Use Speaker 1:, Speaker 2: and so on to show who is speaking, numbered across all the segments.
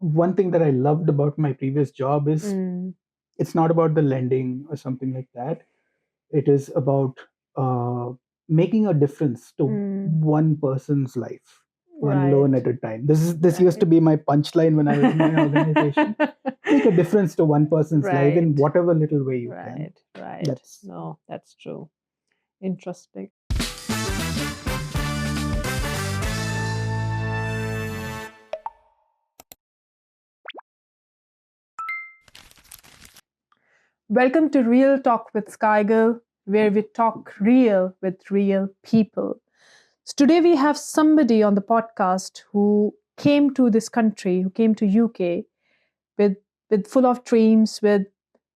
Speaker 1: one thing that I loved about my previous job is
Speaker 2: Mm,
Speaker 1: it's not about the lending or something like that. It is about uh, making a difference to
Speaker 2: mm,
Speaker 1: one person's life, one loan
Speaker 2: right,
Speaker 1: at a time. This used to
Speaker 2: right.
Speaker 1: be my punchline when I was in my organization. Make a difference to one person's life in
Speaker 2: Right,
Speaker 1: whatever little way you can.
Speaker 2: right, right.
Speaker 1: That's
Speaker 2: No, that's true. Interesting. Welcome to Real Talk with Sky Girl, where we talk real with real people. So today we have somebody on the podcast who came to this country, who came to UK with full of dreams, with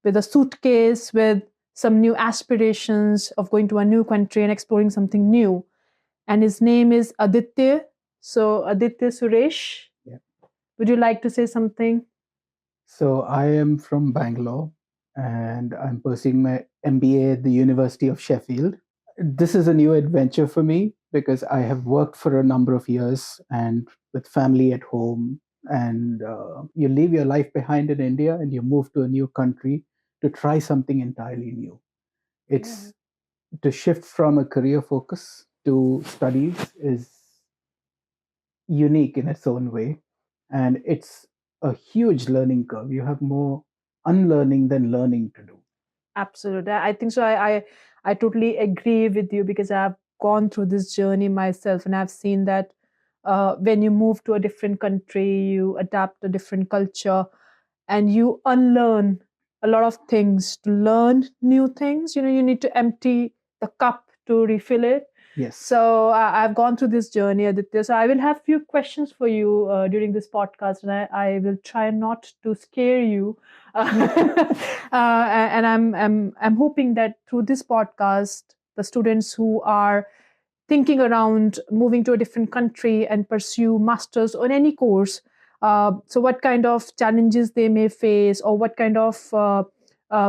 Speaker 2: a suitcase, with some new aspirations of going to a new country and exploring something new. And his name is Aditya. So Aditya Suresh,
Speaker 1: yeah.
Speaker 2: would you like to say something?
Speaker 1: So I am from Bangalore and I'm pursuing my MBA at the University of Sheffield. This is a new adventure for me because I have worked for a number of years and with family at home. And you leave your life behind in India and you move to a new country to try something entirely new.
Speaker 2: Yeah.
Speaker 1: It's to shift from a career focus to studies is unique in its own way. And it's a huge learning curve. You have more unlearning than learning to do.
Speaker 2: Absolutely. I think so. I totally agree with you because I've gone through this journey myself and I've seen that when you move to a different country, you adapt a different culture and you unlearn a lot of things to learn new things. You know, you need to empty the cup to refill it.
Speaker 1: Yes.
Speaker 2: So I've gone through this journey, Aditya. So I will have few questions for you during this podcast, and I will try not to scare you. And I'm hoping that through this podcast, the students who are thinking around moving to a different country and pursue masters on any course, so what kind of challenges they may face, or what kind of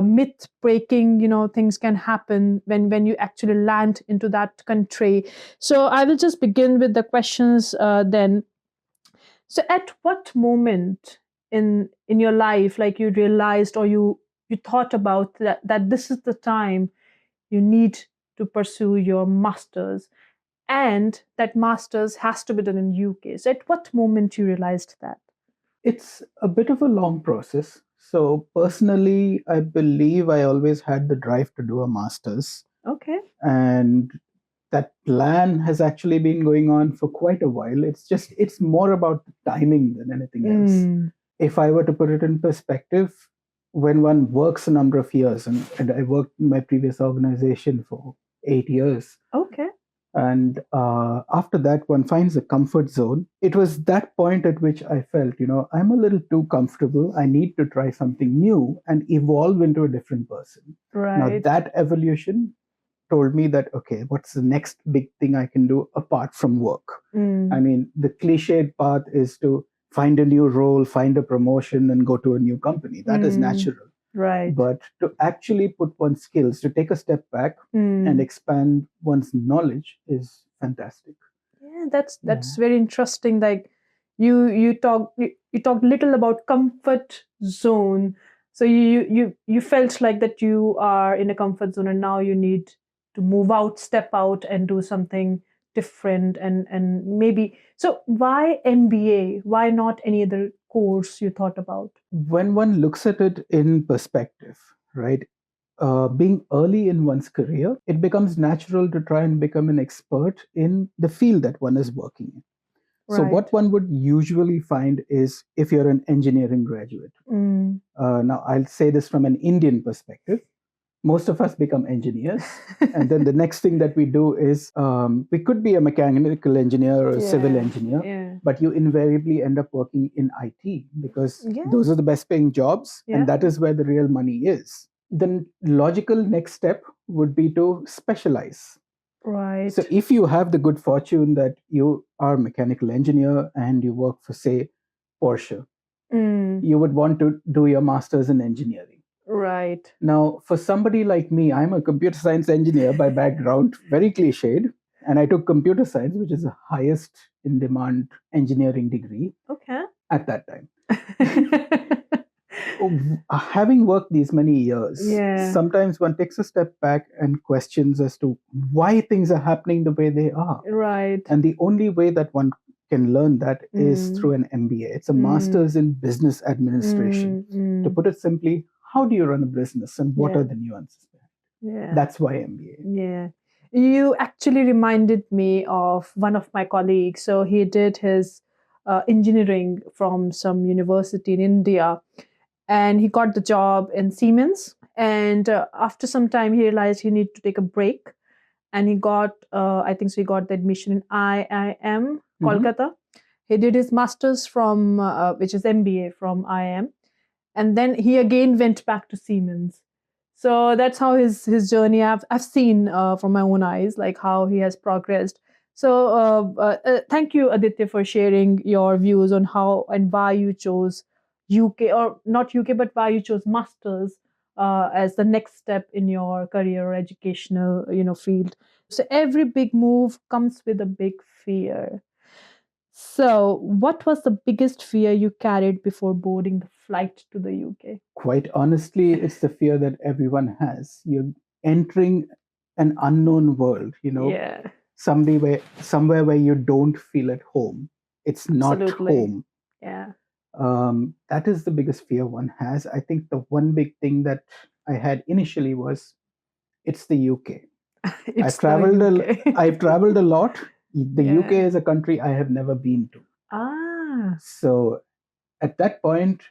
Speaker 2: myth breaking things can happen when you actually land into that country. So I will just begin with the questions then. So at what moment in your life, like, you realized, or you thought about that this is the time you need to pursue your masters, and that masters has to be done in UK? So at what moment you realized that?
Speaker 1: It's a bit of a long process. So, personally, I believe I always had the drive to do a master's.
Speaker 2: Okay.
Speaker 1: And that plan has actually been going on for quite a while. It's more about the timing than anything else.
Speaker 2: Mm,
Speaker 1: If I were to put it in perspective, when one works a number of years, and I worked in my previous organization for 8 years,
Speaker 2: okay.
Speaker 1: and after that one finds a comfort zone. It was that point at which I felt, I'm a little too comfortable. I need to try something new and evolve into a different person. Now
Speaker 2: Right.
Speaker 1: that evolution told me that, okay, what's the next big thing I can do apart from work? I
Speaker 2: Mm,
Speaker 1: mean, the cliched path is to find a new role, find a promotion, and go to a new company. That is
Speaker 2: mm,
Speaker 1: natural.
Speaker 2: right.
Speaker 1: But to actually put one's skills, to take a step back and
Speaker 2: Mm.
Speaker 1: expand one's knowledge is fantastic.
Speaker 2: Yeah, that's
Speaker 1: Yeah.
Speaker 2: very interesting. Like, you talked little about comfort zone. So you felt like that you are in a comfort zone, and now you need to move out, step out, and do something different. And maybe, so why MBA? Why not any other course you thought about?
Speaker 1: When one looks at it in perspective, right? Being early in one's career, it becomes natural to try and become an expert in the field that one is working in. So,
Speaker 2: Right.
Speaker 1: what one would usually find is if you're an engineering graduate.
Speaker 2: Mm.
Speaker 1: Now, I'll say this from an Indian perspective. Most of us become engineers. And then the next thing that we do is we could be a mechanical engineer or a civil
Speaker 2: Yeah.
Speaker 1: engineer,
Speaker 2: Yeah.
Speaker 1: but you invariably end up working in IT because
Speaker 2: Yeah.
Speaker 1: those are the best paying jobs
Speaker 2: Yeah.
Speaker 1: and that is where the real money is. The logical next step would be to specialize.
Speaker 2: Right.
Speaker 1: So if you have the good fortune that you are a mechanical engineer and you work for, say, Porsche,
Speaker 2: Mm.
Speaker 1: you would want to do your master's in engineering.
Speaker 2: Right.
Speaker 1: Now, for somebody like me, I'm a computer science engineer by background, very cliched, and I took computer science, which is the highest in demand engineering degree
Speaker 2: Okay.
Speaker 1: at that time. Having worked these many years,
Speaker 2: Yeah,
Speaker 1: sometimes one takes a step back and questions as to why things are happening the way they are.
Speaker 2: right.
Speaker 1: And the only way that one can learn that is
Speaker 2: Mm,
Speaker 1: through an MBA. It's a
Speaker 2: mm,
Speaker 1: master's in business administration. To
Speaker 2: mm.
Speaker 1: put it simply, how do you run a business and what are
Speaker 2: Yeah,
Speaker 1: the nuances behind it?
Speaker 2: yeah,
Speaker 1: That's why MBA.
Speaker 2: yeah. You actually reminded me of one of my colleagues. So he did his engineering from some university in India, and he got the job in Siemens. And after some time, he realized he needed to take a break, and he got, I think so, he got the admission in IIM
Speaker 1: Mhm.
Speaker 2: Kolkata. He did his masters from, which is MBA from IIM, and then he again went back to Siemens. So that's how his journey. I've seen from my own eyes, like how he has progressed. So thank you, Aditya, for sharing your views on how and why you chose UK, or not UK, but why you chose masters as the next step in your career or educational field. So every big move comes with a big fear. So, what was the biggest fear you carried before boarding the flight to the UK?
Speaker 1: Quite honestly, it's the fear that everyone has. You're entering an unknown world,
Speaker 2: Yeah,
Speaker 1: somewhere where you don't feel at home. It's not
Speaker 2: absolutely.
Speaker 1: home.
Speaker 2: Yeah.
Speaker 1: That is the biggest fear one has. I think the one big thing that I had initially was it's the UK.
Speaker 2: It's the UK.
Speaker 1: I've traveled a lot. The UK
Speaker 2: Yeah.
Speaker 1: is a country I have never been to.
Speaker 2: Ah,
Speaker 1: So at that point,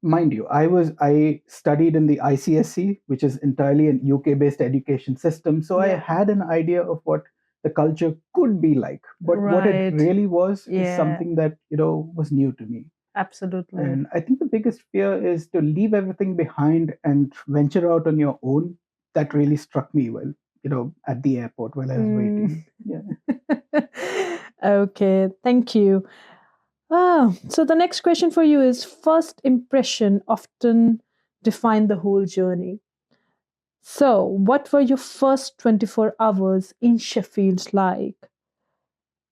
Speaker 1: mind you, I studied in the ICSC, which is entirely an UK based education system. So I
Speaker 2: yeah.
Speaker 1: had an idea of what the culture could be like. But what it
Speaker 2: Right.
Speaker 1: really was is
Speaker 2: Yeah,
Speaker 1: something that was new to me.
Speaker 2: absolutely.
Speaker 1: And I think the biggest fear is to leave everything behind and venture out on your own. That really struck me well, at the airport while I was
Speaker 2: Mm.
Speaker 1: waiting. Yeah.
Speaker 2: Okay, thank you. Ah, so the next question for you is, first impression often define the whole journey. So, what were your first 24 hours in Sheffield like?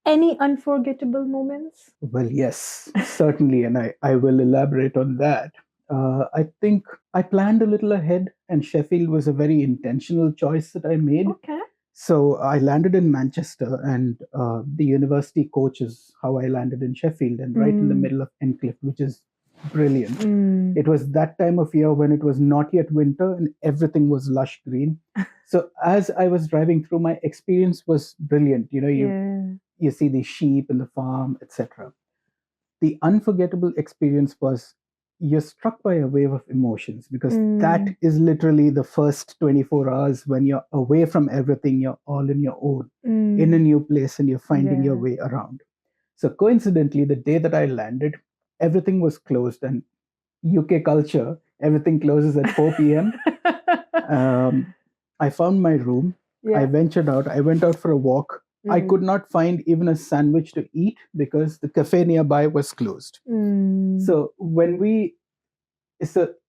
Speaker 2: Any unforgettable moments?
Speaker 1: Well, yes, certainly. And I will elaborate on that. I think I planned a little ahead, and Sheffield was a very intentional choice that I made.
Speaker 2: Okay.
Speaker 1: So I landed in Manchester, and the university coach is how I landed in Sheffield, and right in the
Speaker 2: Mm,
Speaker 1: middle of Encliffe, which is brilliant.
Speaker 2: mm,
Speaker 1: It was that time of year when it was not yet winter and everything was lush green. So as I was driving through, my experience was brilliant.
Speaker 2: yeah.
Speaker 1: You see the sheep in the farm, etc. The unforgettable experience was you're struck by a wave of emotions because that
Speaker 2: Mm,
Speaker 1: is literally the first 24 hours when you're away from everything, you're all in your own, in a
Speaker 2: mm,
Speaker 1: new place, and you're finding your
Speaker 2: yeah.
Speaker 1: way around. So, coincidentally, the day that I landed, everything was closed, and UK culture, everything closes at 4 p.m. Um, I found my room. I
Speaker 2: Yeah.
Speaker 1: ventured out. I went out for a walk. I
Speaker 2: Mm,
Speaker 1: could not find even a sandwich to eat because the cafe nearby was closed.
Speaker 2: mm,
Speaker 1: So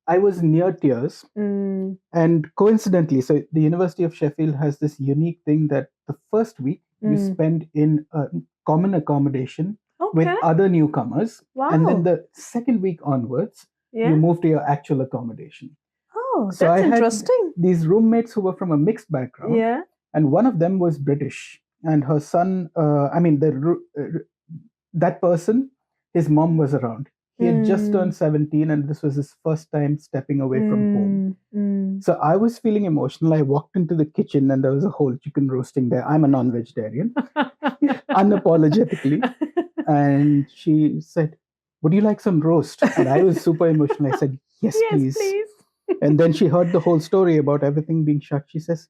Speaker 1: I was near tears,
Speaker 2: mm,
Speaker 1: and coincidentally, so the University of Sheffield has this unique thing that the first week you
Speaker 2: mm.
Speaker 1: spend in a common accommodation with
Speaker 2: Okay.
Speaker 1: other newcomers, and then
Speaker 2: Wow.
Speaker 1: the second week onwards, you
Speaker 2: Yeah.
Speaker 1: move to your actual accommodation.
Speaker 2: Oh,
Speaker 1: So
Speaker 2: that's
Speaker 1: I had
Speaker 2: interesting.
Speaker 1: these roommates who were from a mixed background,
Speaker 2: Yeah.
Speaker 1: and one of them was British, and her son, I mean, that person, his mom was around. He had just
Speaker 2: Mm,
Speaker 1: turned 17, and this was his first time stepping away from home.
Speaker 2: mm, mm.
Speaker 1: So I was feeling emotional. I walked into the kitchen, and there was a whole chicken roasting there. I'm a non-vegetarian, unapologetically. And she said, "Would you like some roast?" And I was super emotional. I said, "Yes,
Speaker 2: Yes,
Speaker 1: please."
Speaker 2: please.
Speaker 1: And then she heard the whole story about everything being shut. She says,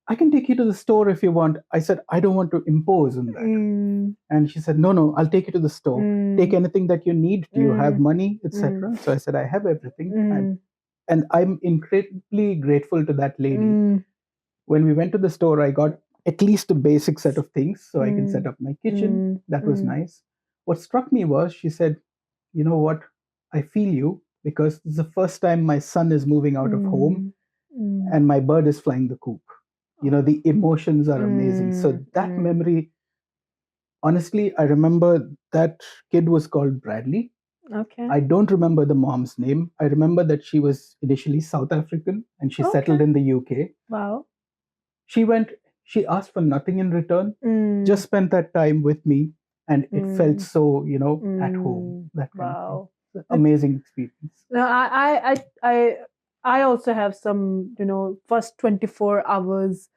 Speaker 1: "I can take you to the store if you want." I said, "I don't want to impose on that."
Speaker 2: Mm,
Speaker 1: And she said, "No, no, I'll take you to the store. Take
Speaker 2: mm,
Speaker 1: anything that you need. Do you have
Speaker 2: mm,
Speaker 1: money,
Speaker 2: mm,
Speaker 1: etc.?" So I said, "I have everything."
Speaker 2: mm,
Speaker 1: And I'm incredibly grateful to that lady.
Speaker 2: mm,
Speaker 1: When we went to the store, I got at least a basic set of things so I can set
Speaker 2: mm,
Speaker 1: up my kitchen.
Speaker 2: mm,
Speaker 1: That was
Speaker 2: mm,
Speaker 1: nice. What struck me was she said, "You know what? I feel you because this is the first time my son is moving out of home
Speaker 2: mm, mm.
Speaker 1: and my bird is flying the coop." The emotions are amazing. So
Speaker 2: Mm,
Speaker 1: that
Speaker 2: mm.
Speaker 1: memory, honestly, I remember that kid was called Bradley.
Speaker 2: Okay.
Speaker 1: I don't remember the mom's name. I remember that she was initially South African and she settled
Speaker 2: Okay.
Speaker 1: in the UK.
Speaker 2: Wow.
Speaker 1: She went, she asked for nothing in return,
Speaker 2: Mm,
Speaker 1: just spent that time with me, and it felt
Speaker 2: mm,
Speaker 1: so, at home,
Speaker 2: mm.
Speaker 1: that kind of thing.
Speaker 2: Wow. It's,
Speaker 1: Amazing experience.
Speaker 2: no, I also have some, first 24 hours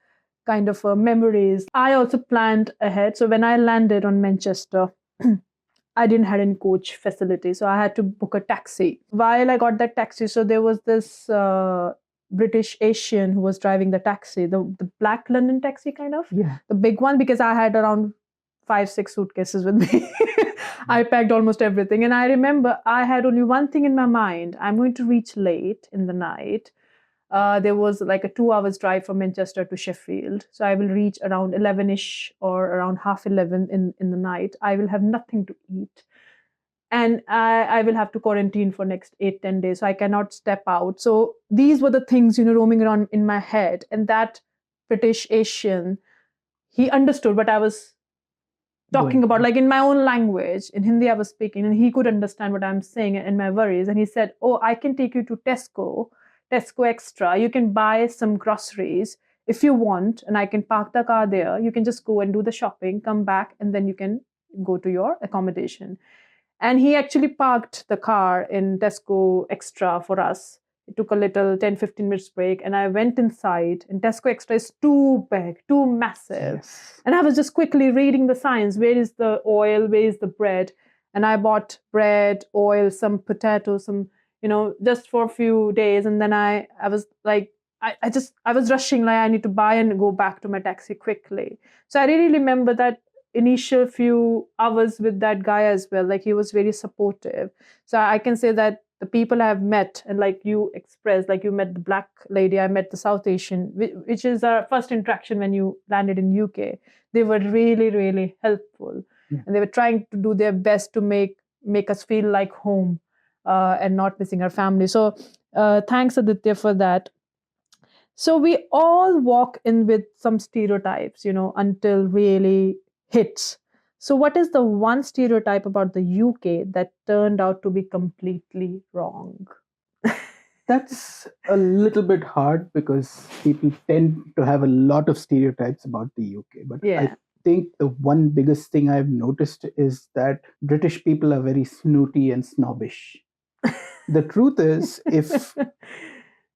Speaker 2: kind of memories. I also planned ahead. So when I landed on Manchester, I didn't have any coach facility, so I had to book a taxi. While I got that taxi, so there was this British Asian who was driving the taxi, the black London taxi kind of,
Speaker 1: Yeah.
Speaker 2: the big one, because I had around 5 6 suitcases with me. I packed almost everything, and I remember I had only one thing in my mind: I'm going to reach late in the night. There was like a 2 hours drive from Manchester to Sheffield. So I will reach around 11ish or around half 11 in the night. I will have nothing to eat. And I will have to quarantine for next 8 10 days. So I cannot step out. So these were the things, roaming around in my head. And that British Asian, he understood what I was talking
Speaker 1: Going
Speaker 2: about,
Speaker 1: through.
Speaker 2: like in my own language. In Hindi, I was speaking, and he could understand what I'm saying and my worries. And he said, "Oh, I can take you to Tesco Extra. You can buy some groceries if you want, and I can park the car there. You can just go and do the shopping, come back, and then you can go to your accommodation." And he actually parked the car in Tesco Extra for us. It took a little 10 15 minutes break, and I went inside. And Tesco Extra is too big, too massive.
Speaker 1: Yes.
Speaker 2: And I was just quickly reading the signs. Where is the oil? Where is the bread? And I bought bread, oil, some potatoes, some, just for a few days. And then I was like, I was rushing, like I need to buy and go back to my taxi quickly. So I really remember that initial few hours with that guy as well. Like he was very supportive. So I can say that the people I've met, and like you expressed, like you met the black lady, I met the South Asian, which is our first interaction when you landed in UK. They were really, really helpful,
Speaker 1: Yeah.
Speaker 2: and they were trying to do their best to make us feel like home, and not missing our family. So thanks, Aditya, for that. So we all walk in with some stereotypes, until really hits. So what is the one stereotype about the UK that turned out to be completely wrong?
Speaker 1: That's a little bit hard because people tend to have a lot of stereotypes about the UK. But I
Speaker 2: Yeah.
Speaker 1: think the one biggest thing I've noticed is that British people are very snooty and snobbish. The truth is, if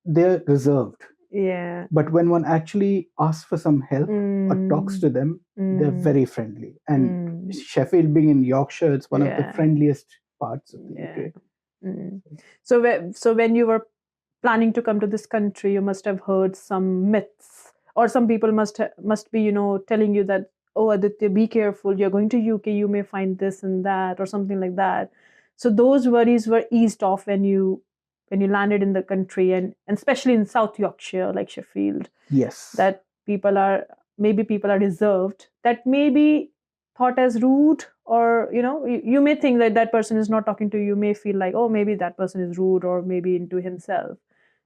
Speaker 1: they're reserved,
Speaker 2: Yeah.
Speaker 1: but when one actually asks for some help or talks
Speaker 2: Mm,
Speaker 1: to them, they're
Speaker 2: mm,
Speaker 1: very friendly. And
Speaker 2: mm,
Speaker 1: Sheffield being in Yorkshire, it's one of the
Speaker 2: yeah.
Speaker 1: friendliest parts of the
Speaker 2: Yeah.
Speaker 1: UK.
Speaker 2: Mm. So when you were planning to come to this country, you must have heard some myths, or some people must be, telling you that, oh, Aditya, be careful. You're going to UK, you may find this and that, or something like that. So those worries were eased off when you landed in the country, and especially in South Yorkshire, like Sheffield,
Speaker 1: Yes.
Speaker 2: that people are reserved, that may be thought as rude, or you may think that that person is not talking to you. You may feel like, oh, maybe that person is rude, or maybe into himself.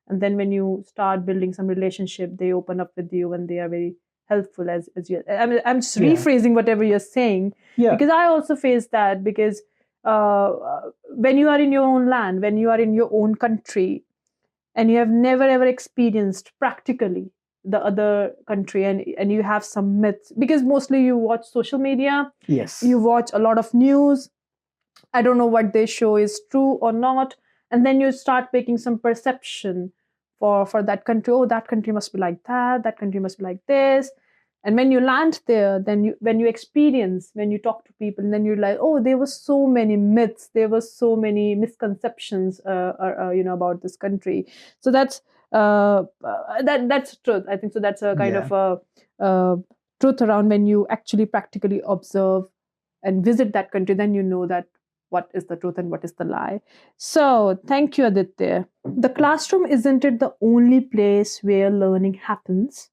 Speaker 2: And then when you start building some relationship, they open up with you, and they are very helpful, as you, I'm just
Speaker 1: Yeah.
Speaker 2: rephrasing whatever you're saying,
Speaker 1: Yeah.
Speaker 2: because I also face that. Because when you are in your own land, when you are in your own country, and you have never ever experienced practically the other country, and you have some myths, because mostly you watch social media,
Speaker 1: Yes.
Speaker 2: you watch a lot of news. I don't know what they show is true or not. And then you start making some perception for that country. Oh, that country must be like that, that country must be like this. And when you land there, then when you experience, when you talk to people, and then you're like, oh, there were so many myths, there were so many misconceptions, about this country. So that's truth, I think. So that's a kind
Speaker 1: Yeah.
Speaker 2: of a truth around. When you actually practically observe and visit that country, then you know that what is the truth and what is the lie. So thank you, Aditya. The classroom isn't it the only place where learning happens?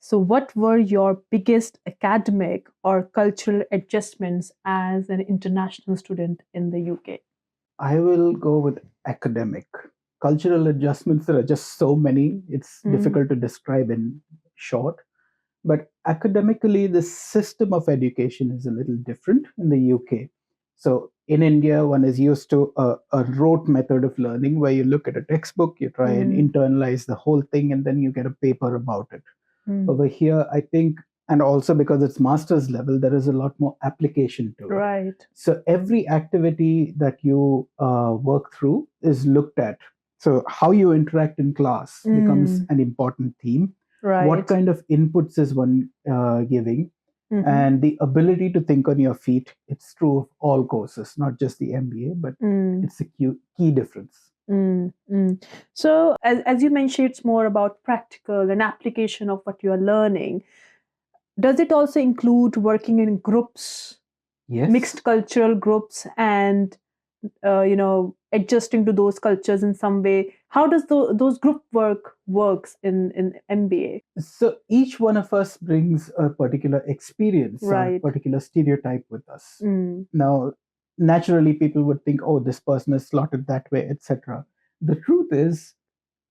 Speaker 2: So what were your biggest academic or cultural adjustments as an international student in the UK?
Speaker 1: I will go with academic. Cultural adjustments, there are just so many, it's
Speaker 2: Mm,
Speaker 1: difficult to describe in short. But academically, the system of education is a little different in the UK. So in India, one is used to a rote method of learning where you look at a textbook, you try and internalize the whole thing, and then you get a paper about it. Over here, I think, and also because it's master's level, there is a lot more application to it.
Speaker 2: Right.
Speaker 1: So every activity that you work through is looked at. So how you interact in class becomes an important theme.
Speaker 2: Right.
Speaker 1: What kind of inputs is one giving? And the ability to think on your feet. It's true of all courses, not just the MBA, but it's a key difference.
Speaker 2: So, as you mentioned, it's more about practical and application of what you are learning. Does it also include working in groups,
Speaker 1: Yes.
Speaker 2: mixed cultural groups, and adjusting to those cultures in some way? How does those group works in MBA?
Speaker 1: So each one of us brings a particular experience or a
Speaker 2: Right.
Speaker 1: particular stereotype with us. Now, naturally, people would think, oh, this person is slotted that way, etc. The truth is,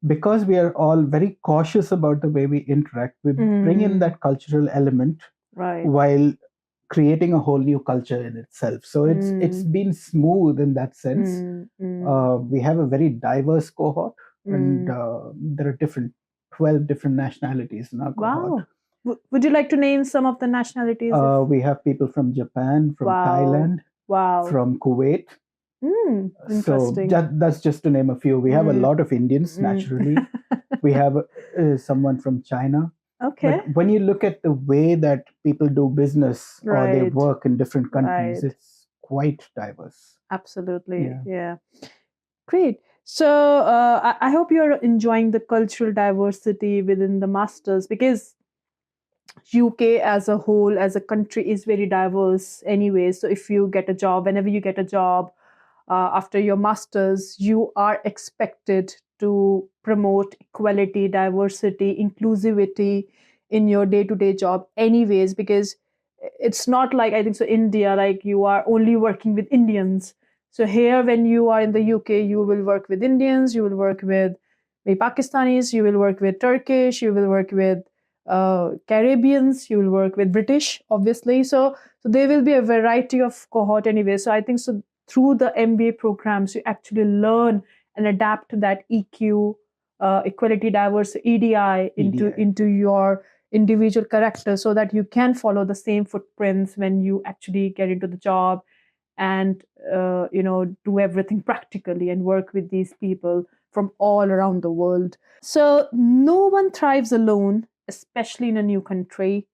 Speaker 1: because we are all very cautious about the way we interact, we bring in that cultural element
Speaker 2: Right.
Speaker 1: while creating a whole new culture in itself. So it's been smooth in that sense. We have a very diverse cohort, and there are 12 different nationalities in our cohort.
Speaker 2: Wow. Would you like to name some of the nationalities?
Speaker 1: We have people from Japan, from
Speaker 2: Wow.
Speaker 1: Thailand,
Speaker 2: Wow.
Speaker 1: from Kuwait. So
Speaker 2: Interesting.
Speaker 1: that's just to name a few. We have a lot of Indians, naturally. We have someone from China.
Speaker 2: Okay.
Speaker 1: But when you look at the way that people do business or they
Speaker 2: Right.
Speaker 1: work in different countries,
Speaker 2: Right.
Speaker 1: it's quite diverse.
Speaker 2: Absolutely. Yeah. Great. So I hope you're enjoying the cultural diversity within the masters, because UK as a whole, as a country, is very diverse anyway. So if you get a job, whenever you get a job after your masters, you are expected to promote equality, diversity, inclusivity in your day-to-day job anyways, because it's not like, I think so, India, like you are only working with Indians. So here, when you are in the UK, you will work with Indians, you will work with maybe Pakistanis, you will work with Turkish, you will work with Caribbeans, you will work with British, obviously. So there will be a variety of cohort anyway. So I think so through the MBA programs, you actually learn and adapt that EQ, equality, diversity, EDI into your individual character, so that you can follow the same footprints when you actually get into the job, and do everything practically and work with these people from all around the world. So no one thrives alone, especially in a new country.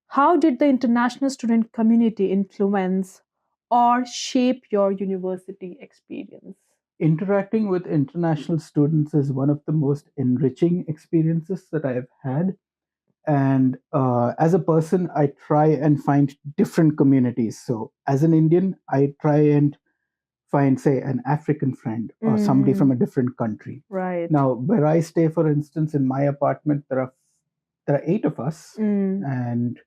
Speaker 2: How did the international student community influence or shape your university experience?
Speaker 1: Interacting with international students is one of the most enriching experiences that I have had. And as a person, I try and find different communities. So as an Indian, I try and find, say, an African friend or somebody from a different country.
Speaker 2: Right.
Speaker 1: Now, where I stay, for instance, in my apartment, there are 8 of us, and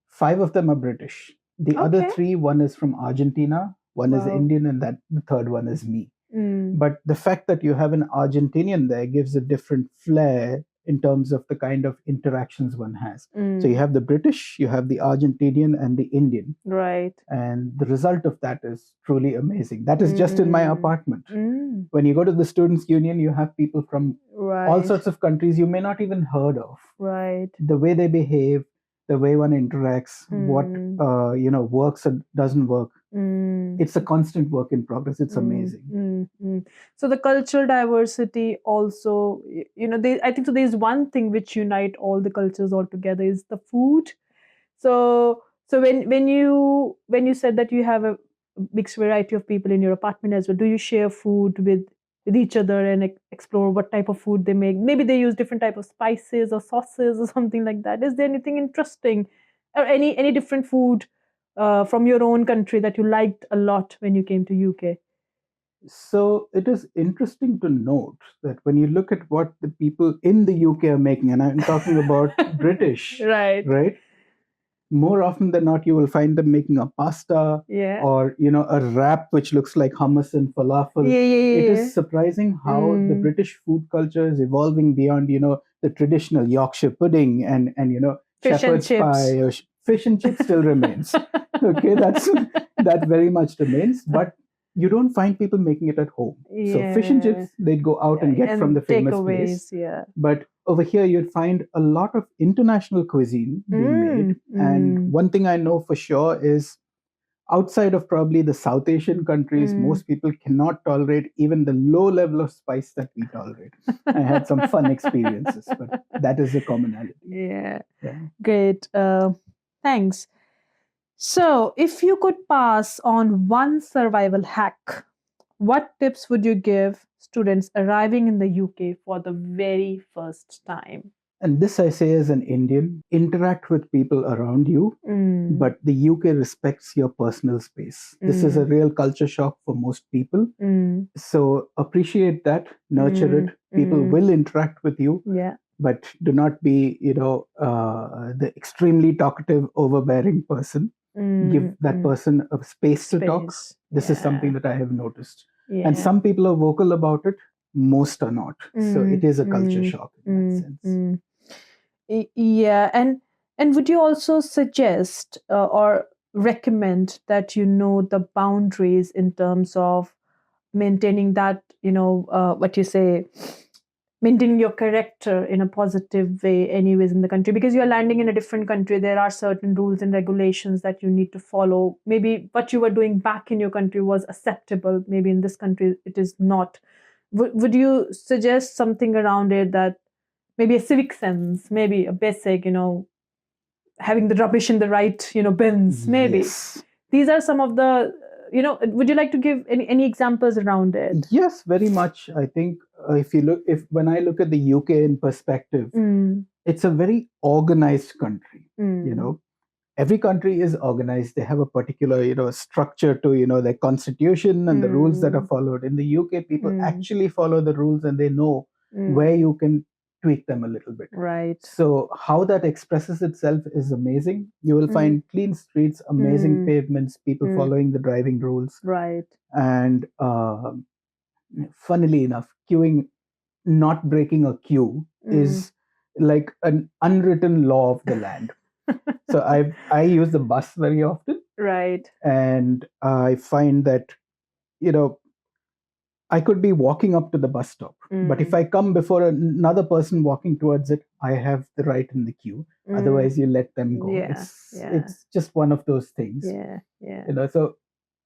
Speaker 1: 5 of them are British. The other
Speaker 2: Okay.
Speaker 1: 3, one is from Argentina, one is
Speaker 2: Wow.
Speaker 1: Indian, and the third one is me. But the fact that you have an Argentinian there gives a different flair in terms of the kind of interactions one has. So you have the British, you have the Argentinian, and the Indian.
Speaker 2: Right.
Speaker 1: And the result of that is truly amazing. That is just in my apartment. When you go to the Students' Union, you have people from all sorts of countries you may not even heard of.
Speaker 2: Right.
Speaker 1: The way they behave, the way one interacts, what works and doesn't work. It's a constant work in progress. It's amazing.
Speaker 2: So the cultural diversity also, I think so. There's one thing which unite all the cultures all together is the food. So when you said that you have a mixed variety of people in your apartment as well, do you share food with each other and explore what type of food they make? Maybe they use different type of spices or sauces or something like that. Is there anything interesting or any different food from your own country that you liked a lot when you came to UK?
Speaker 1: So it is interesting to note that when you look at what the people in the UK are making, and I'm talking about British,
Speaker 2: Right.
Speaker 1: more often than not, you will find them making a pasta
Speaker 2: Yeah.
Speaker 1: or a wrap which looks like hummus and falafel.
Speaker 2: Yeah.
Speaker 1: It is surprising how the British food culture is evolving beyond the traditional Yorkshire pudding and
Speaker 2: Fish and
Speaker 1: shepherd's
Speaker 2: chips.
Speaker 1: pie or fish and chips still remains. Okay, that very much remains, but you don't find people making it at home. So fish and
Speaker 2: Yeah.
Speaker 1: chips they'd go out and get from
Speaker 2: And
Speaker 1: the famous place.
Speaker 2: takeaways, yeah.
Speaker 1: But over here, you'd find a lot of international cuisine being made. And one thing I know for sure is outside of probably the South Asian countries, most people cannot tolerate even the low level of spice that we tolerate. I had some fun experiences, but that is a commonality.
Speaker 2: Yeah.
Speaker 1: Yeah.
Speaker 2: Great. Thanks. So, if you could pass on one survival hack, what tips would you give students arriving in the UK for the very first time?
Speaker 1: And this I say as an Indian, interact with people around you, but the UK respects your personal space. This is a real culture shock for most people. So appreciate that, nurture it. People will interact with you,
Speaker 2: Yeah.
Speaker 1: but do not be, the extremely talkative, overbearing person. Give that person a space to talk.
Speaker 2: Space.
Speaker 1: This is something
Speaker 2: Yeah.
Speaker 1: that I have noticed.
Speaker 2: Yeah.
Speaker 1: And some people are vocal about it, most are not. So it is a culture shock in that sense.
Speaker 2: Yeah, and would you also suggest or recommend that you know the boundaries in terms of maintaining that, what you say, maintaining your character in a positive way anyways in the country, because you're landing in a different country, there are certain rules and regulations that you need to follow. Maybe what you were doing back in your country was acceptable, maybe in this country it is not. Would you suggest something around it, that maybe a civic sense, maybe a basic, having the rubbish in the right, bins, maybe?
Speaker 1: Yes.
Speaker 2: These are some of the, would you like to give any examples around it?
Speaker 1: Yes, very much. I think if when I look at the UK in perspective, it's a very organized country. Every country is organized. They have a particular, structure to, their constitution and the rules that are followed. In the UK, people actually follow the rules and they know where you can tweak them a little bit.
Speaker 2: Right.
Speaker 1: So how that expresses itself is amazing. You will find clean streets, amazing pavements, people following the driving rules.
Speaker 2: Right.
Speaker 1: And funnily enough, queuing, not breaking a queue is like an unwritten law of the land. So I use the bus very often.
Speaker 2: Right.
Speaker 1: And I find that, I could be walking up to the bus stop, but if I come before another person walking towards it, I have the right in the queue. Otherwise, you let them go.
Speaker 2: Yeah,
Speaker 1: It's just one of those things.
Speaker 2: Yeah.
Speaker 1: So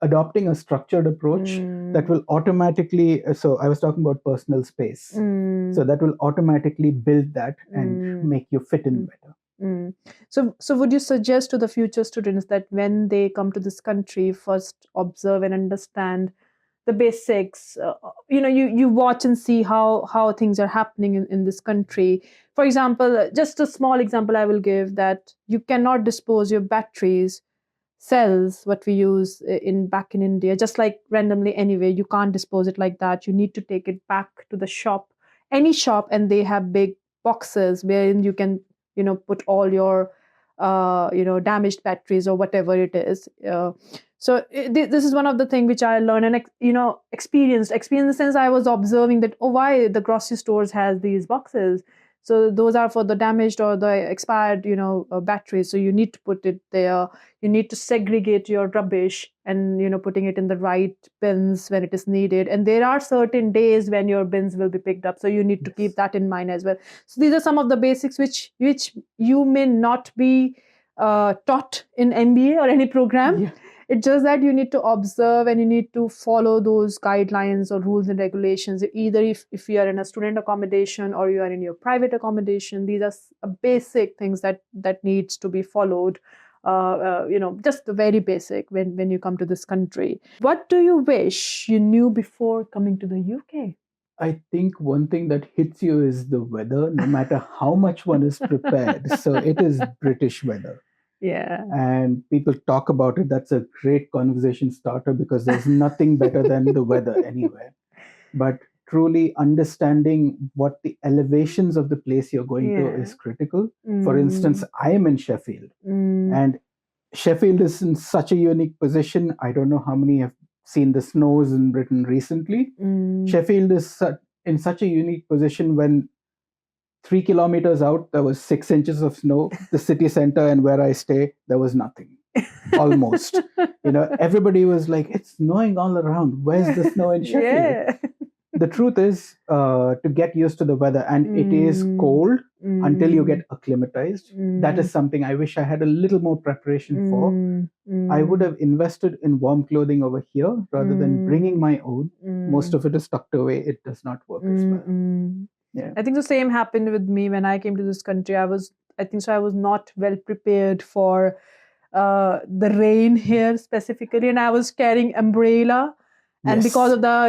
Speaker 1: adopting a structured approach that will automatically. So I was talking about personal space. So that will automatically build that and make you fit in better.
Speaker 2: So would you suggest to the future students that when they come to this country, first observe and understand the basics? You watch and see how things are happening in this country. For example, just a small example I will give, that you cannot dispose your batteries, cells, what we use back in India, just like randomly anyway. You can't dispose it like that. You need to take it back to the shop, any shop, and they have big boxes wherein you can put all your damaged batteries or whatever it is. This is one of the things which I learned and experienced in the sense I was observing that, oh, why the grocery stores has these boxes. So those are for the damaged or the expired batteries. So you need to put it there. You need to segregate your rubbish and putting it in the right bins when it is needed. And there are certain days when your bins will be picked up, so you need to keep that in mind as well. So these are some of the basics which you may not be taught in MBA or any program.
Speaker 1: Yeah.
Speaker 2: It's just that you need to observe and you need to follow those guidelines or rules and regulations. Either if you are in a student accommodation or you are in your private accommodation, these are basic things that needs to be followed. Just the very basic when you come to this country. What do you wish you knew before coming to the UK?
Speaker 1: I think one thing that hits you is the weather, no matter how much one is prepared. So it is British weather.
Speaker 2: Yeah.
Speaker 1: And people talk about it. That's a great conversation starter because there's nothing better than the weather anywhere. But truly understanding what the elevations of the place you're going to is critical. For instance, I am in Sheffield, and Sheffield is in such a unique position. I don't know how many have seen the snows in Britain recently. Sheffield is in such a unique position when 3 kilometers out, there was 6 inches of snow. The city center and where I stay, there was nothing. Almost. Everybody was like, it's snowing all around. Where's the snow in Sheffield?
Speaker 2: Yeah.
Speaker 1: The truth is, to get used to the weather, and it is cold until you get acclimatized. That is something I wish I had a little more preparation for. I would have invested in warm clothing over here rather than bringing my own. Most of it is tucked away. It does not work as well. Yeah.
Speaker 2: I think the same happened with me when I came to this country. I was not well prepared for the rain here specifically, and I was carrying umbrella. And because of the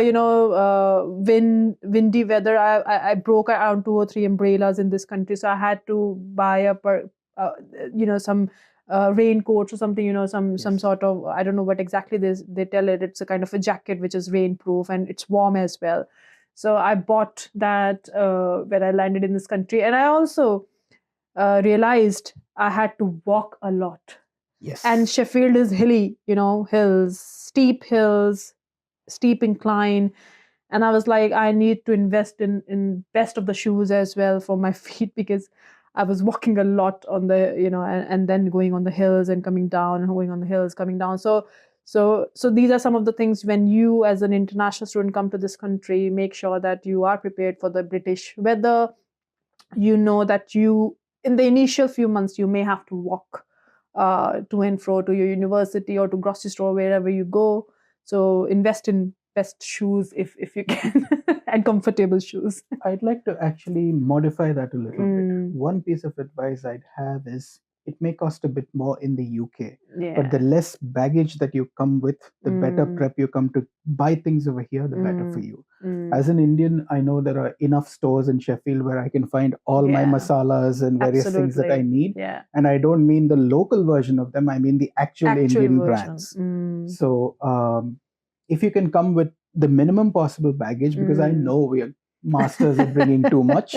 Speaker 2: windy weather, I broke around 2 or 3 umbrellas in this country. So I had to buy some raincoats or something, some sort of, I don't know what exactly they tell it. It's a kind of a jacket which is rainproof and it's warm as well. So I bought that when I landed in this country, and I also realized I had to walk a lot.
Speaker 1: Yes.
Speaker 2: And Sheffield is hilly, hills, steep incline. And I was like, I need to invest in best of the shoes as well for my feet, because I was walking a lot on the, and then going on the hills and coming down, and going on the hills, coming down. So these are some of the things when you as an international student come to this country, make sure that you are prepared for the British weather. That in the initial few months, you may have to walk to and fro to your university or to grocery store, wherever you go. So invest in best shoes if you can, and comfortable shoes.
Speaker 1: I'd like to actually modify that a little bit. One piece of advice I'd have is, it may cost a bit more in the UK, but the less baggage that you come with, the better prep you come to buy things over here, the better for you. As an Indian, I know there are enough stores in Sheffield where I can find all my masalas and various things that I need.
Speaker 2: Yeah.
Speaker 1: And I don't mean the local version of them, I mean the actual Indian brands. So if you can come with the minimum possible baggage, because I know we are masters at bringing too much,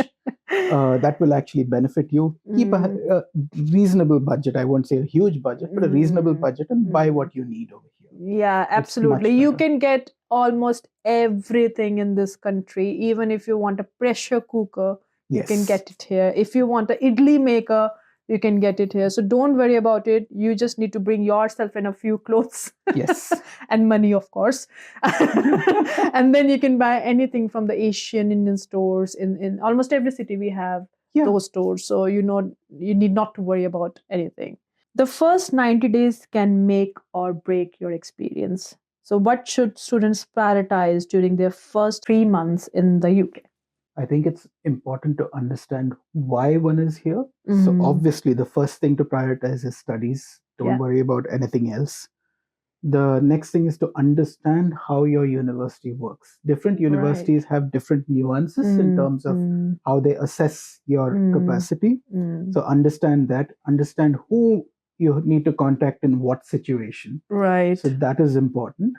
Speaker 1: that will actually benefit you. Keep a reasonable budget. I won't say a huge budget, but a reasonable budget, and buy what you need over here.
Speaker 2: Yeah, absolutely. You can get almost everything in this country. Even if you want a pressure cooker, you can get it here. If you want an idli maker, you can get it here. So don't worry about it. You just need to bring yourself and a few clothes.
Speaker 1: Yes.
Speaker 2: And money, of course. And then you can buy anything from the Asian Indian stores. In almost every city we have those stores. So you need not to worry about anything. The first 90 days can make or break your experience. So what should students prioritize during their first 3 months in the UK?
Speaker 1: I think it's important to understand why one is here. So obviously the first thing to prioritize is studies. Don't worry about anything else. The next thing is to understand how your university works. Different universities have different nuances in terms of how they assess your capacity. So understand that. Understand who you need to contact in what situation.
Speaker 2: Right.
Speaker 1: So that is important.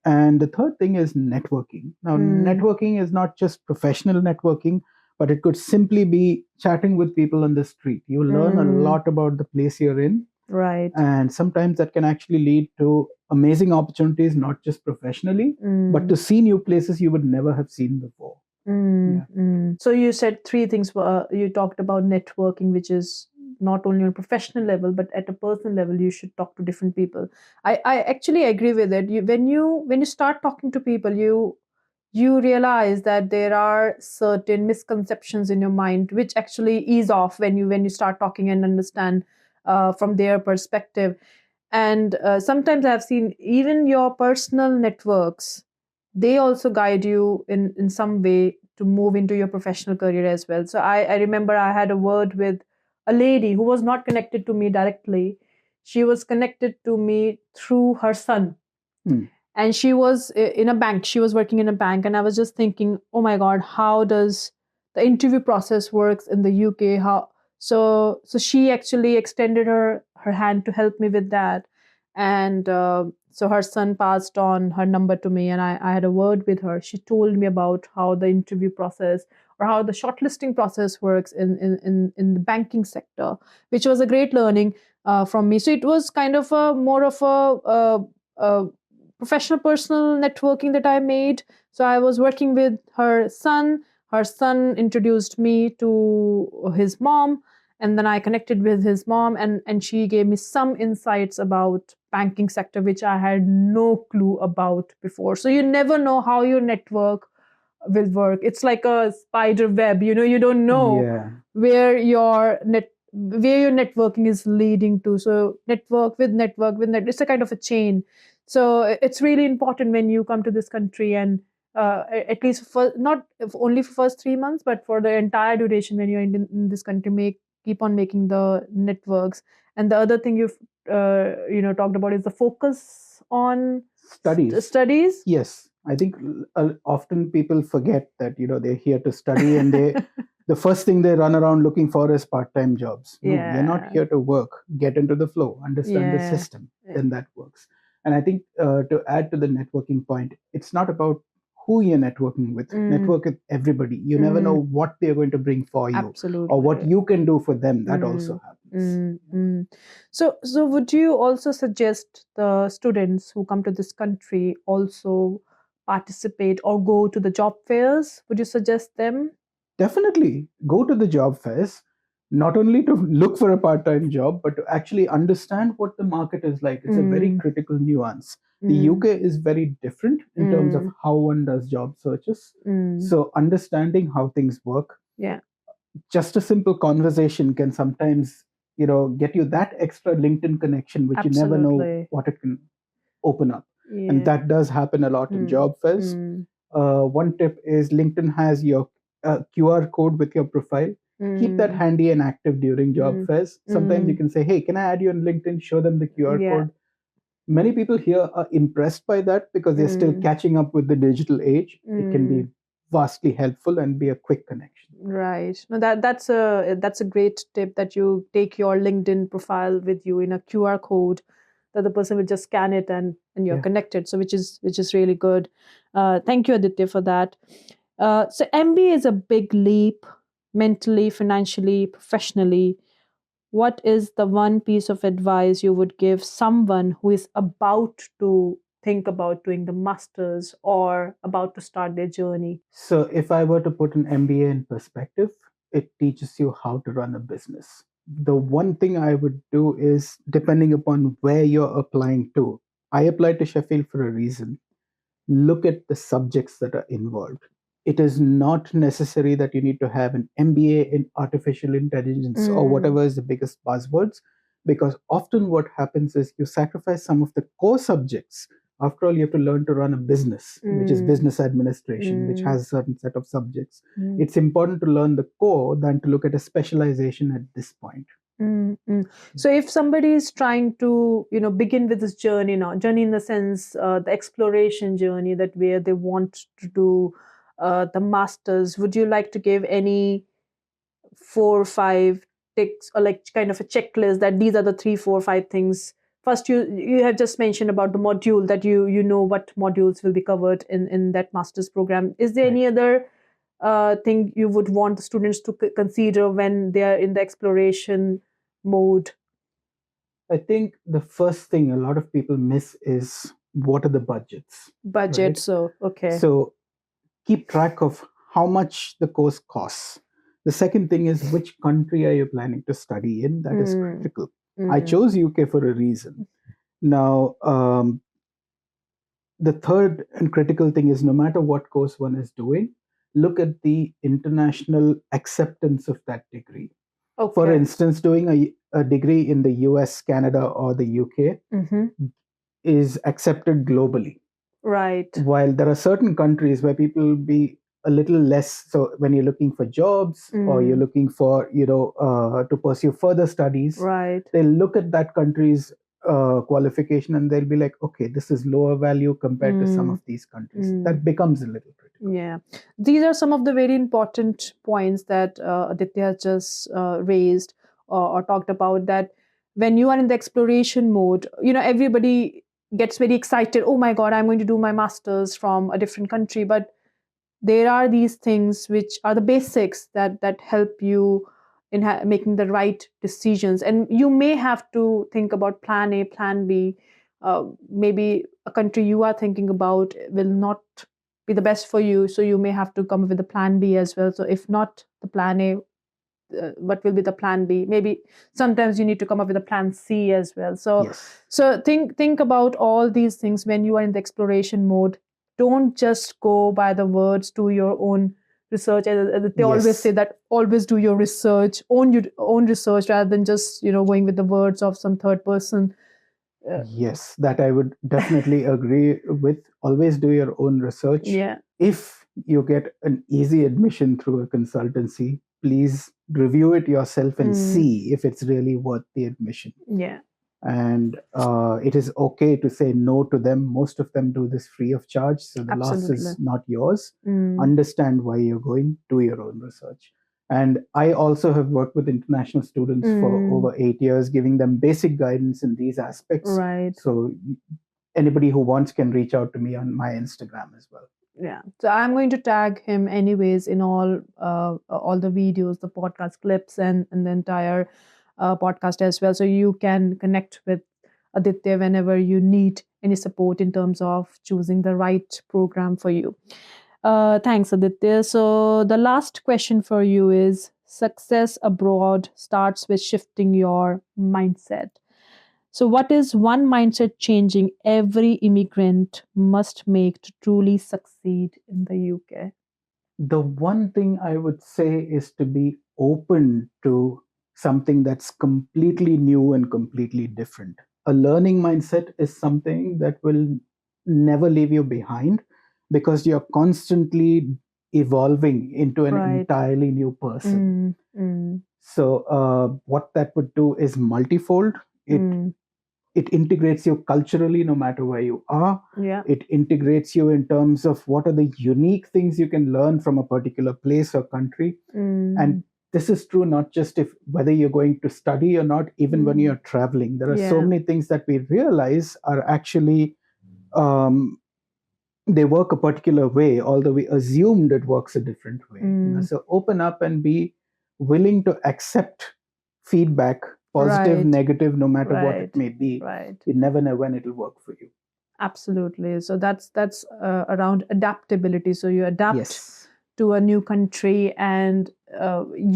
Speaker 1: And the third thing is networking. Now, networking is not just professional networking, but it could simply be chatting with people on the street. You learn a lot about the place you're in.
Speaker 2: Right.
Speaker 1: And sometimes that can actually lead to amazing opportunities, not just professionally, but to see new places you would never have seen before.
Speaker 2: So you said 3 things. You talked about networking, which is not only on a professional level, but at a personal level, you should talk to different people. I actually agree with it. When you start talking to people, you realize that there are certain misconceptions in your mind, which actually ease off when you start talking and understand from their perspective. And sometimes I've seen even your personal networks, they also guide you in some way to move into your professional career as well. So I remember I had a word with a lady who was not connected to me directly. She was connected to me through her son. And she was in a bank. She was working in a bank. And I was just thinking, oh my God, how does the interview process works in the UK? So she actually extended her hand to help me with that. And so her son passed on her number to me, and I had a word with her. She told me about how the interview process or how the shortlisting process works in the banking sector, which was a great learning from me. So it was kind of more of a professional personal networking that I made. So I was working with her son. her son introduced me to his mom, and then I connected with his mom, and she gave me some insights about banking sector which I had no clue about before. So you never know how your network will work. It's like a spider web, you don't know
Speaker 1: Yeah.
Speaker 2: where your networking is leading to. So network with net, it's a kind of a chain. So it's really important when you come to this country, and at least for not only for first 3 months, but for the entire duration when you're in this country, keep on making the networks. And the other thing you've talked about is the focus on
Speaker 1: Studies.
Speaker 2: studies.
Speaker 1: Yes, I think often people forget that they're here to study, and the first thing they run around looking for is part-time jobs. No, you're not
Speaker 2: Yeah.
Speaker 1: here to work. Get into the flow, understand the
Speaker 2: Yeah.
Speaker 1: system, then that works. And I think to add to the networking point, it's not about who you're networking with. Network with everybody. You never know what they're going to bring for you or what
Speaker 2: Absolutely.
Speaker 1: you can do for them. That also happens.
Speaker 2: So would you also suggest the students who come to this country also participate or go to the job fairs? Would you suggest them?
Speaker 1: Definitely go to the job fairs, not only to look for a part time job, but to actually understand what the market is like. It's a very
Speaker 2: Mm,
Speaker 1: critical nuance. The
Speaker 2: mm,
Speaker 1: UK is very different in terms of
Speaker 2: mm,
Speaker 1: how one does job searches.
Speaker 2: mm.
Speaker 1: So, understanding how things work,
Speaker 2: Yeah,
Speaker 1: just a simple conversation can sometimes, get you that extra LinkedIn connection, which you never know
Speaker 2: absolutely.
Speaker 1: what it can open up. And
Speaker 2: Yeah.
Speaker 1: that does happen a lot in
Speaker 2: Mm,
Speaker 1: job fairs.
Speaker 2: mm,
Speaker 1: One tip is LinkedIn has your QR code with your profile. Keep that
Speaker 2: mm,
Speaker 1: handy and active during job
Speaker 2: mm,
Speaker 1: fairs. Sometimes you
Speaker 2: mm.
Speaker 1: can say, hey, can I add you on LinkedIn? Show them the QR
Speaker 2: Yeah.
Speaker 1: code. Many people here are impressed by that because they're still
Speaker 2: Mm,
Speaker 1: catching up with the digital age. It can be
Speaker 2: mm.
Speaker 1: vastly helpful and be a quick connection.
Speaker 2: Right. No, that's a great tip, that you take your LinkedIn profile with you in a QR code, that the person will just scan it, and you're
Speaker 1: Yeah.
Speaker 2: connected. So which is really good. Thank you, Aditya, for that. So MBA is a big leap, mentally, financially, professionally. What is the one piece of advice you would give someone who is about to think about doing the masters or about to start their journey?
Speaker 1: So, if I were to put an MBA in perspective, it teaches you how to run a business. The one thing I would do is, depending upon where you're applying to, I applied to Sheffield for a reason. Look at the subjects that are involved. It is not necessary that you need to have an MBA in artificial intelligence or
Speaker 2: Mm,
Speaker 1: whatever is the biggest buzzwords, because often what happens is you sacrifice some of the core subjects. After all, you have to learn to run a business, which is
Speaker 2: mm,
Speaker 1: business administration, which
Speaker 2: mm,
Speaker 1: has a certain set of subjects.
Speaker 2: mm.
Speaker 1: It's important to learn the core than to look at a specialization at this point.
Speaker 2: Mm. So if somebody is trying to, begin with this journey now, journey in the sense, the exploration journey, that where they want to do the masters, would you like to give any 4 or 5 ticks, or like kind of a checklist, that these are the 3, 4, 5 things? First, you have just mentioned about the module, that you know what modules will be covered in that master's program. Is there
Speaker 1: Right.
Speaker 2: any other thing you would want the students to consider when they are in the exploration mode?
Speaker 1: I think the first thing a lot of people miss is what are the budgets,
Speaker 2: Budget.
Speaker 1: right?
Speaker 2: So okay.
Speaker 1: So keep track of how much the course costs. The second thing is, which country are you planning to study in? That is
Speaker 2: Mm,
Speaker 1: critical. I
Speaker 2: mm,
Speaker 1: chose UK for a reason. Now, the third and critical thing is, no matter what course one is doing, look at the international acceptance of that degree. For
Speaker 2: okay.
Speaker 1: instance, doing a degree in the US, Canada, or the UK
Speaker 2: Mm-hmm.
Speaker 1: is accepted globally,
Speaker 2: Right.
Speaker 1: while there are certain countries where people will be a little less. So when you're looking for jobs or you're
Speaker 2: Mm,
Speaker 1: looking for to pursue further studies,
Speaker 2: right.
Speaker 1: they'll look at that country's qualification and they'll be like, okay, this is lower value compared to some of
Speaker 2: Mm,
Speaker 1: these countries.
Speaker 2: mm.
Speaker 1: That becomes a little critical.
Speaker 2: Yeah, these are some of the very important points that Aditya has just raised, or talked about. That when you are in the exploration mode, everybody gets very excited. Oh my God, I'm going to do my masters from a different country. But there are these things which are the basics that help you in making the right decisions. And you may have to think about plan A, plan B. Maybe a country you are thinking about will not be the best for you. So you may have to come up with a plan B as well. So if not the plan A, what will be the plan B? Maybe sometimes you need to come up with a plan C as well. So
Speaker 1: Yes.
Speaker 2: so think about all these things when you are in the exploration mode. Don't just go by the words, do your own research. As they always say
Speaker 1: Yes.
Speaker 2: that always do your research, own your own research, rather than just going with the words of some third person.
Speaker 1: Yes, that I would definitely agree with. Always do your own research.
Speaker 2: Yeah.
Speaker 1: If you get an easy admission through a consultancy, please review it yourself and
Speaker 2: Mm,
Speaker 1: see if it's really worth the admission.
Speaker 2: yeah.
Speaker 1: And it is okay to say no to them. Most of them do this free of charge, so the loss
Speaker 2: Absolutely.
Speaker 1: is not yours.
Speaker 2: Mm,
Speaker 1: Understand why you're going, do your own research. And I also have worked with international students for
Speaker 2: mm,
Speaker 1: over 8 years, giving them basic guidance in these aspects.
Speaker 2: right.
Speaker 1: So anybody who wants can reach out to me on my Instagram as well.
Speaker 2: Yeah. So I'm going to tag him anyways in all the videos, the podcast clips, and the entire podcast as well. So you can connect with Aditya whenever you need any support in terms of choosing the right program for you. Thanks, Aditya. So the last question for you is: success abroad starts with shifting your mindset. So, what is one mindset changing every immigrant must make to truly succeed in the UK?
Speaker 1: The one thing I would say is to be open to something that's completely new and completely different. A learning mindset is something that will never leave you behind because you're constantly evolving into an
Speaker 2: Right.
Speaker 1: entirely new person.
Speaker 2: Mm, mm,
Speaker 1: So, what that would do is multifold. It
Speaker 2: mm.
Speaker 1: it integrates you culturally no matter where you are.
Speaker 2: Yeah.
Speaker 1: It integrates you in terms of what are the unique things you can learn from a particular place or country. And
Speaker 2: Mm,
Speaker 1: this is true not just if whether you're going to study or not, even when
Speaker 2: mm.
Speaker 1: you're traveling. There are so
Speaker 2: Yeah.
Speaker 1: many things that we realize are actually um, they work a particular way, although we assumed it works a different way.
Speaker 2: Mm.
Speaker 1: So open up and be willing to accept feedback, positive,
Speaker 2: Right.
Speaker 1: negative, no matter what it
Speaker 2: Right.
Speaker 1: may be.
Speaker 2: Right.
Speaker 1: You never know when it'll work for you.
Speaker 2: Absolutely. So that's around adaptability. So you adapt
Speaker 1: Yes.
Speaker 2: to a new country, and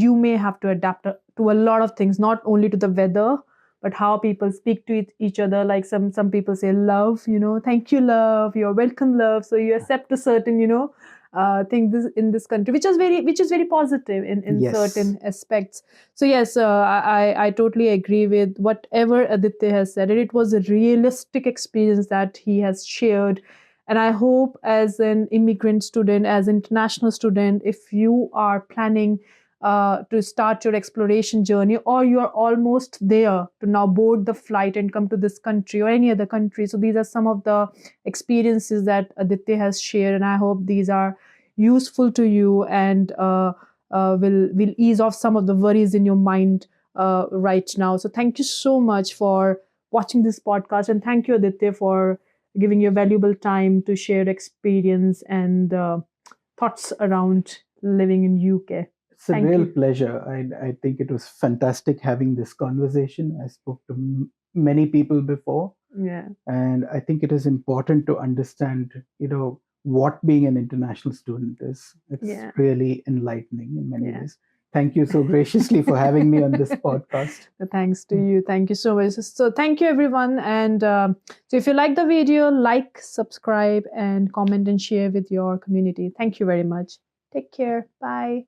Speaker 2: you may have to adapt to a lot of things, not only to the weather, but how people speak to each other. Like some people say love, thank you love, you're welcome love. So you accept a certain thing in this country, which is very positive in
Speaker 1: Yes.
Speaker 2: certain aspects. So yes, I totally agree with whatever Aditya has said, and it was a realistic experience that he has shared. And I hope, as an immigrant student, as international student, if you are planning to start your exploration journey, or you are almost there to now board the flight and come to this country or any other country, so these are some of the experiences that Aditya has shared, and I hope these are useful to you, and will ease off some of the worries in your mind right now. So thank you so much for watching this podcast, and thank you, Aditya, for giving your valuable time to share experience and thoughts around living in UK.
Speaker 1: It's a
Speaker 2: Thank
Speaker 1: real
Speaker 2: you.
Speaker 1: pleasure. I think it was fantastic having this conversation. I spoke to many people before,
Speaker 2: Yeah.
Speaker 1: and I think it is important to understand, what being an international student is. It's
Speaker 2: Yeah.
Speaker 1: really enlightening in many
Speaker 2: Yeah.
Speaker 1: ways. Thank you so graciously for having me on this podcast.
Speaker 2: Thanks to you. Thank you so much. So thank you, everyone. And so if you like the video, like, subscribe, and comment and share with your community. Thank you very much. Take care. Bye.